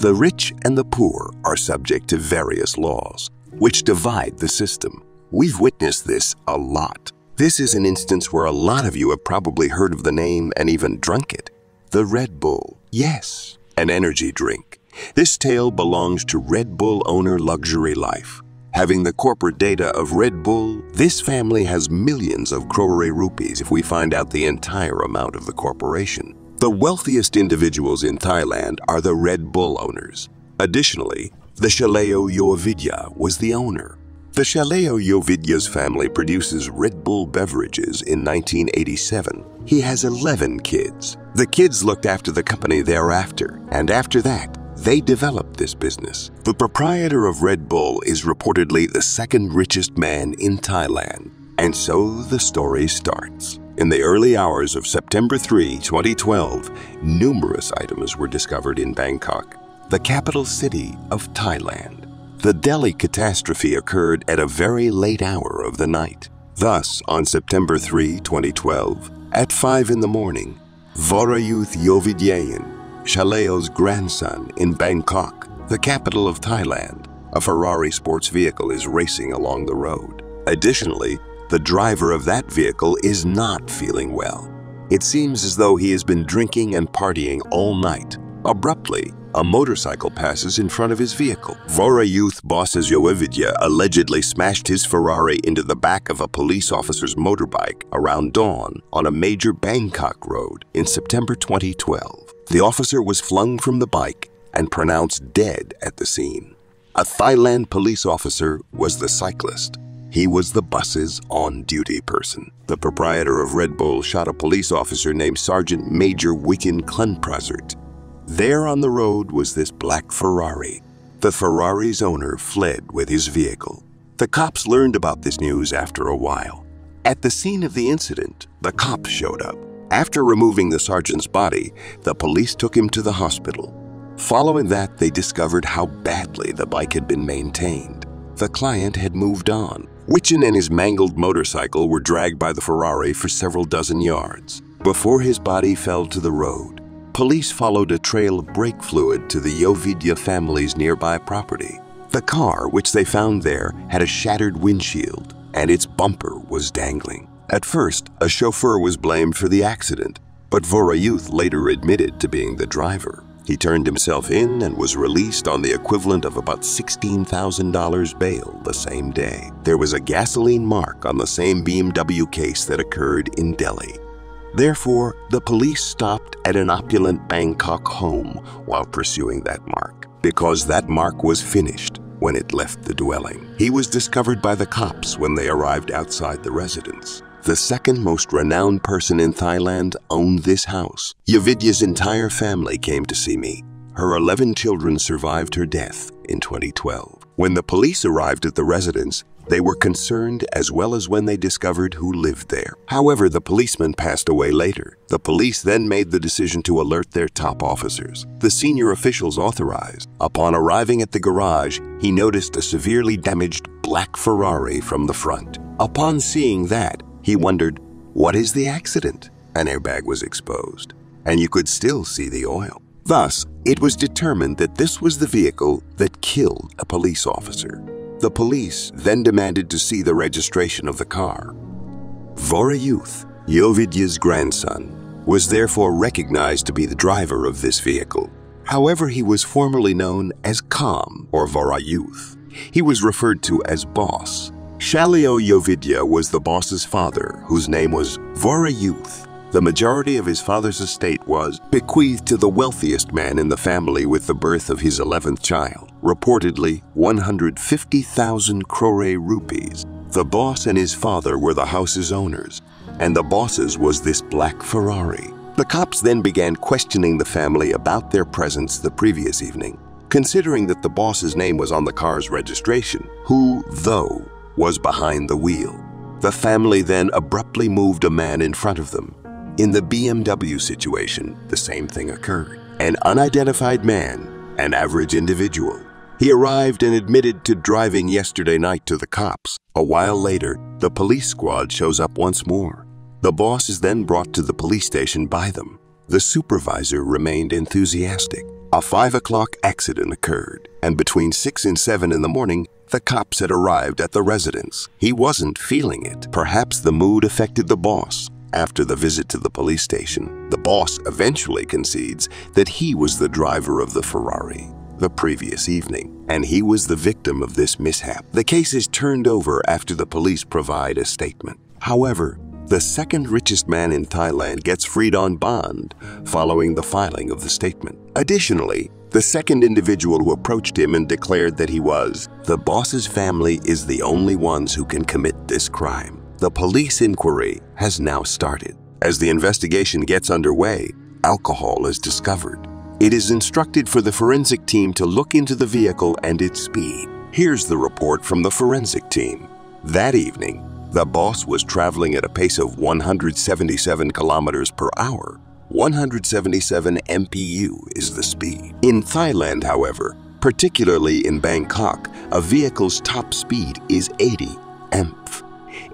The rich and the poor are subject to various laws, which divide the system. We've witnessed this a lot. This is an instance where a lot of you have probably heard of the name and even drunk it. The Red Bull. Yes, an energy drink. This tale belongs to Red Bull owner Luxury Life. Having the corporate data of Red Bull, this family has millions of crore rupees if we find out the entire amount of the corporation. The wealthiest individuals in Thailand are the Red Bull owners. Additionally, the Chaleo Yoovidhya was the owner. The Chaleo Yoovidhya's family produces Red Bull beverages in 1987. He has 11 kids. The kids looked after the company thereafter, and after that, they developed this business. The proprietor of Red Bull is reportedly the second richest man in Thailand. And so the story starts. In the early hours of September 3, 2012, numerous items were discovered in Bangkok, the capital city of Thailand. The Delhi catastrophe occurred at a very late hour of the night. Thus, on September 3, 2012, at 5 in the morning, Vorayuth Yoovidhya, Chaleo's grandson in Bangkok, the capital of Thailand, a Ferrari sports vehicle is racing along the road. Additionally, the driver of that vehicle is not feeling well. It seems as though he has been drinking and partying all night. Abruptly, a motorcycle passes in front of his vehicle. Vorayuth Yoovidhya allegedly smashed his Ferrari into the back of a police officer's motorbike around dawn on a major Bangkok road in September 2012. The officer was flung from the bike and pronounced dead at the scene. A Thailand police officer was the cyclist. He was the bus's on-duty person. The proprietor of Red Bull shot a police officer named Sergeant Major Wichian Klanprasert. There on the road was this black Ferrari. The Ferrari's owner fled with his vehicle. The cops learned about this news after a while. At the scene of the incident, the cops showed up. After removing the sergeant's body, the police took him to the hospital. Following that, they discovered how badly the bike had been maintained. The client had moved on. Wichian and his mangled motorcycle were dragged by the Ferrari for several dozen yards. Before his body fell to the road, police followed a trail of brake fluid to the Yoovidhya family's nearby property. The car, which they found there, had a shattered windshield, and its bumper was dangling. At first, a chauffeur was blamed for the accident, but Vorayuth later admitted to being the driver. He turned himself in and was released on the equivalent of about $16,000 bail the same day. There was a gasoline mark on the same BMW case that occurred in Delhi. Therefore, the police stopped at an opulent Bangkok home while pursuing that mark, because that mark was finished when it left the dwelling. He was discovered by the cops when they arrived outside the residence. The second most renowned person in Thailand owned this house. Yoovidhya's entire family came to see me. Her 11 children survived her death in 2012. When the police arrived at the residence, they were concerned as well as when they discovered who lived there. However, the policeman passed away later. The police then made the decision to alert their top officers. The senior officials authorized. Upon arriving at the garage, he noticed a severely damaged black Ferrari from the front. Upon seeing that, he wondered, what is the accident? An airbag was exposed, and you could still see the oil. Thus, it was determined that this was the vehicle that killed a police officer. The police then demanded to see the registration of the car. Vorayuth, Yoovidhya's grandson, was therefore recognized to be the driver of this vehicle. However, he was formerly known as Kam or Vorayuth. He was referred to as Boss. Chaleo Yoovidhya was the boss's father, whose name was Vorayuth. The majority of his father's estate was bequeathed to the wealthiest man in the family with the birth of his 11th child, reportedly 150,000 crore rupees. The boss and his father were the house's owners, and the boss's was this black Ferrari. The cops then began questioning the family about their presence the previous evening. Considering that the boss's name was on the car's registration, who, though, was behind the wheel? The family then abruptly moved a man in front of them. In the BMW situation, the same thing occurred. An unidentified man, an average individual. He arrived and admitted to driving yesterday night to the cops. A while later, the police squad shows up once more. The boss is then brought to the police station by them. The supervisor remained enthusiastic. A 5 o'clock accident occurred, and between 6 and 7 in the morning, the cops had arrived at the residence. He wasn't feeling it. Perhaps the mood affected the boss. After the visit to the police station, the boss eventually concedes that he was the driver of the Ferrari the previous evening, and he was the victim of this mishap. The case is turned over after the police provide a statement. However, the second richest man in Thailand gets freed on bond following the filing of the statement. Additionally, the second individual who approached him and declared that he was the boss's family is the only ones who can commit this crime. The police inquiry has now started. As the investigation gets underway, alcohol is discovered. It is instructed for the forensic team to look into the vehicle and its speed. Here's the report from the forensic team. That evening, the boss was traveling at a pace of 177 kilometers per hour. 177 mph is the speed. In Thailand, however, particularly in Bangkok, a vehicle's top speed is 80 mph.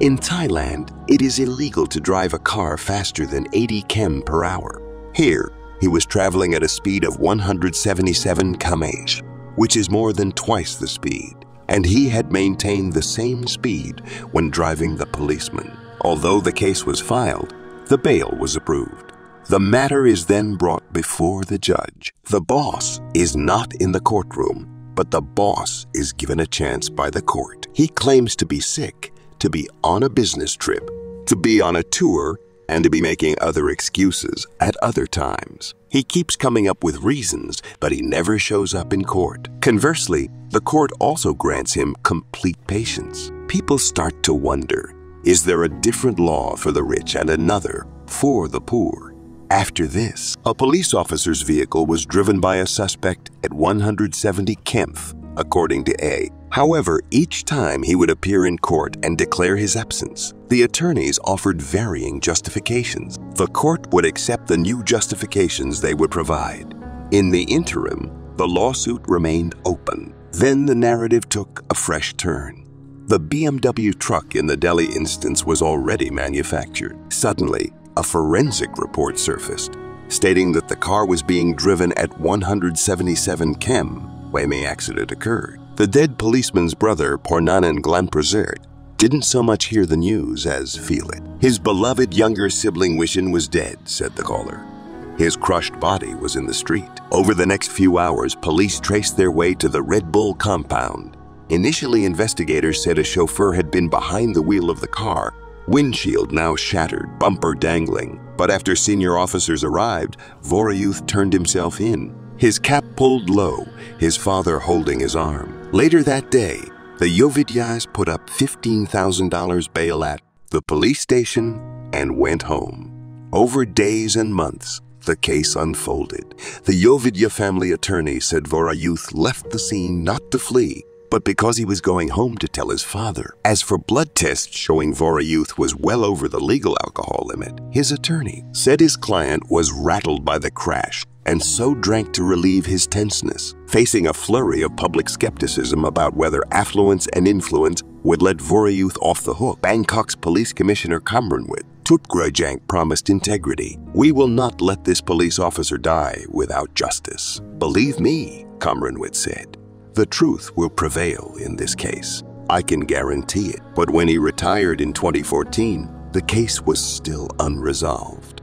In Thailand, it is illegal to drive a car faster than 80 km per hour. Here, he was traveling at a speed of 177 km, which is more than twice the speed, and he had maintained the same speed when driving the policeman. Although the case was filed, the bail was approved. The matter is then brought before the judge. The boss is not in the courtroom, but the boss is given a chance by the court. He claims to be sick, to be on a business trip, to be on a tour, and to be making other excuses at other times. He keeps coming up with reasons, but he never shows up in court. Conversely, the court also grants him complete patience. People start to wonder, is there a different law for the rich and another for the poor? After this, a police officer's vehicle was driven by a suspect at 170 km, according to A. However, each time he would appear in court and declare his absence, the attorneys offered varying justifications. The court would accept the new justifications they would provide. In the interim, the lawsuit remained open. Then the narrative took a fresh turn. The BMW truck in the Delhi instance was already manufactured. Suddenly, a forensic report surfaced, stating that the car was being driven at 177 km when the accident occurred. The dead policeman's brother, Wichian Klanprasert, didn't so much hear the news as feel it. His beloved younger sibling Wichian was dead, said the caller. His crushed body was in the street. Over the next few hours, police traced their way to the Red Bull compound. Initially, investigators said a chauffeur had been behind the wheel of the car, windshield now shattered, bumper dangling. But after senior officers arrived, Vorayuth turned himself in, his cap pulled low, his father holding his arm. Later that day, the Yoovidhyas put up $15,000 bail at the police station and went home. Over days and months, the case unfolded. The Yoovidhya family attorney said Vorayuth left the scene not to flee, but because he was going home to tell his father. As for blood tests showing Vorayuth was well over the legal alcohol limit, his attorney said his client was rattled by the crash and so drank to relieve his tenseness. Facing a flurry of public skepticism about whether affluence and influence would let Vorayuth off the hook, Bangkok's police commissioner Wichian Klanprasert promised integrity. "We will not let this police officer die without justice. Believe me," Klanprasert said. "The truth will prevail in this case. I can guarantee it." But when he retired in 2014, the case was still unresolved.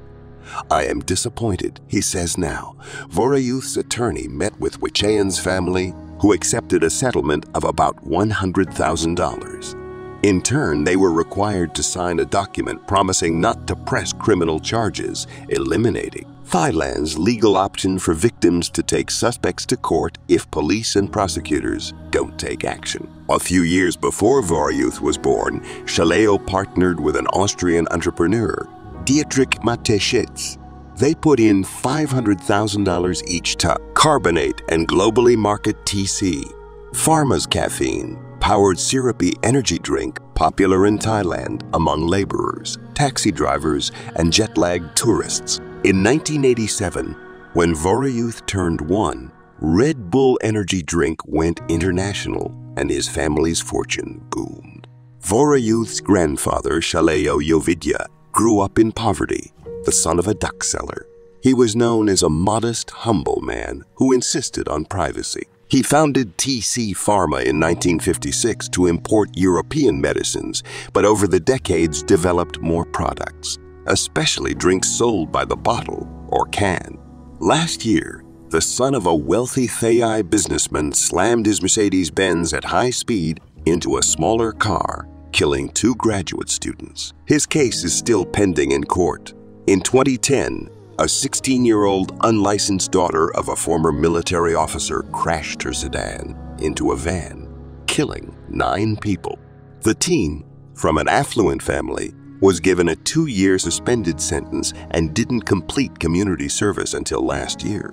"I am disappointed," he says now. Vorayuth's attorney met with Wichian's family, who accepted a settlement of about $100,000. In turn, they were required to sign a document promising not to press criminal charges, eliminating Thailand's legal option for victims to take suspects to court if police and prosecutors don't take action. A few years before Vorayuth was born, Chaleo partnered with an Austrian entrepreneur, Dietrich Mateschitz. They put in $500,000 each to carbonate and globally market TC, Pharma's caffeine, powered syrupy energy drink popular in Thailand among laborers, taxi drivers, and jet-lagged tourists. In 1987, when Vorayuth turned 1, Red Bull energy drink went international and his family's fortune boomed. Vorayuth's grandfather, Chaleo Yoovidhya, grew up in poverty, the son of a duck seller. He was known as a modest, humble man who insisted on privacy. He founded TC Pharma in 1956 to import European medicines, but over the decades developed more products, especially drinks sold by the bottle or can. Last year, the son of a wealthy Thai businessman slammed his Mercedes-Benz at high speed into a smaller car, killing 2 graduate students. His case is still pending in court. In 2010, a 16-year-old unlicensed daughter of a former military officer crashed her sedan into a van, killing 9 people. The teen, from an affluent family, was given a 2-year suspended sentence and didn't complete community service until last year.